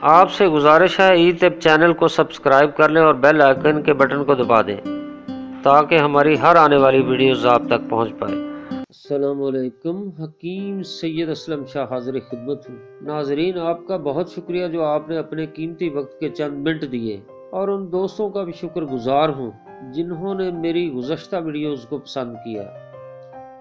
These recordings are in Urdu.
آپ سے گزارش ہے ای طب چینل کو سبسکرائب کر لیں اور بیل آئیکن کے بٹن کو دبا دیں تاکہ ہماری ہر آنے والی ویڈیوز آپ تک پہنچ پائے۔ السلام علیکم، حکیم سید اسلم شاہ حاضر خدمت ہوں۔ ناظرین، آپ کا بہت شکریہ جو آپ نے اپنے قیمتی وقت کے چند منٹ دیے، اور ان دوستوں کا بھی شکر گزار ہوں جنہوں نے میری گزشتہ ویڈیوز کو پسند کیا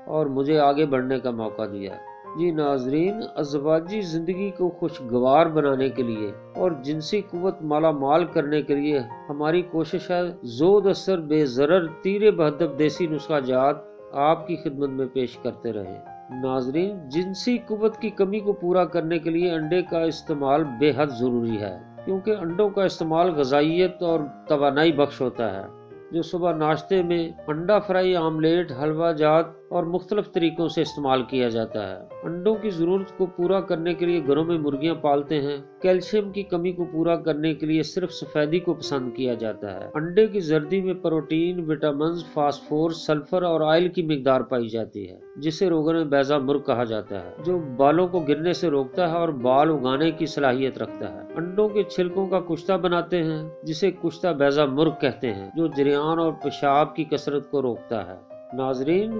اور مجھے آگے بڑھنے کا موقع دیا۔ جی ناظرین، ازدواجی زندگی کو خوشگوار بنانے کے لیے اور جنسی قوت مالا مال کرنے کے لیے ہماری کوشش ہے زود اثر بے ضرر تیر بہدف دیسی نسخہ جات آپ کی خدمت میں پیش کرتے رہیں۔ ناظرین، جنسی قوت کی کمی کو پورا کرنے کے لیے انڈے کا استعمال بے حد ضروری ہے، کیونکہ انڈوں کا استعمال غذائیت اور توانائی بخش ہوتا ہے۔ جو صبح ناشتے میں انڈا فرائی، آملیٹ، حلوہ جات اور مختلف طریقوں سے استعمال کیا جاتا ہے۔ انڈوں کی ضرورت کو پورا کرنے کے لیے گھروں میں مرغیاں پالتے ہیں۔ کیلشیم کی کمی کو پورا کرنے کے لیے صرف سفیدی کو پسند کیا جاتا ہے۔ انڈے کی زردی میں پروٹین، وٹامنز، فاسفورس، سلفر اور آئل کی مقدار پائی جاتی ہے، جسے روغن بیضہ مرغ کہا جاتا ہے، جو بالوں کو گرنے سے روکتا ہے اور بال اگانے کی صلاحیت رکھتا ہے۔ انڈوں کے چھلکوں کا کشتہ بناتے ہیں، جسے کشتہ بیضہ مرغ کہتے ہیں، جو جریان اور پیشاب کی کثرت کو روکتا ہے۔ ناظرین،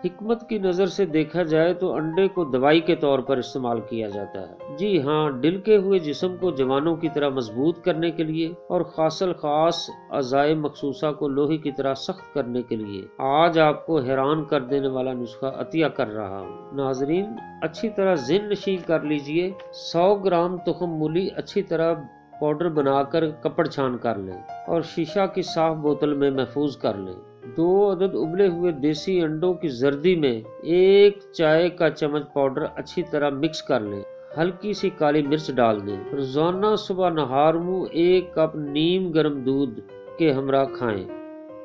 حکمت کی نظر سے دیکھا جائے تو انڈے کو دوائی کے طور پر استعمال کیا جاتا ہے۔ جی ہاں، ڈلکے ہوئے جسم کو جوانوں کی طرح مضبوط کرنے کے لیے اور خاص الخاص اعضائے مخصوصہ کو لوہے کی طرح سخت کرنے کے لیے آج آپ کو حیران کر دینے والا نسخہ عطیہ کر رہا ہوں۔ ناظرین، اچھی طرح ذہن نشین کر لیجئے۔ 100 گرام تخم مولی اچھی طرح پاؤڈر بنا کر کپڑ چھان کر لیں اور شیشہ کی صاف بوتل میں محفوظ کر لیں۔ 2 عدد ابلے ہوئے دیسی انڈوں کی زردی میں 1 چائے کا چمچ پاؤڈر اچھی طرح مکس کر لیں۔ ہلکی سی کالی مرچ ڈال دیں۔ روزانہ صبح نہار منہ 1 کپ نیم گرم دودھ کے ہمراہ کھائیں۔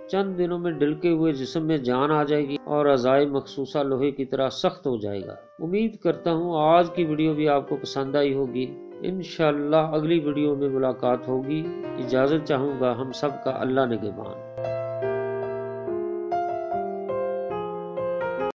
چند دنوں میں ڈلکے ہوئے جسم میں جان آ جائے گی اور اعضائے مخصوصہ لوہے کی طرح سخت ہو جائے گا۔ امید کرتا ہوں آج کی ویڈیو بھی آپ کو پسند آئی ہوگی۔ انشاءاللہ اگلی ویڈیو میں ملاقات ہوگی۔ اجازت چاہوں گا، ہم سب کا اللہ نگہبان۔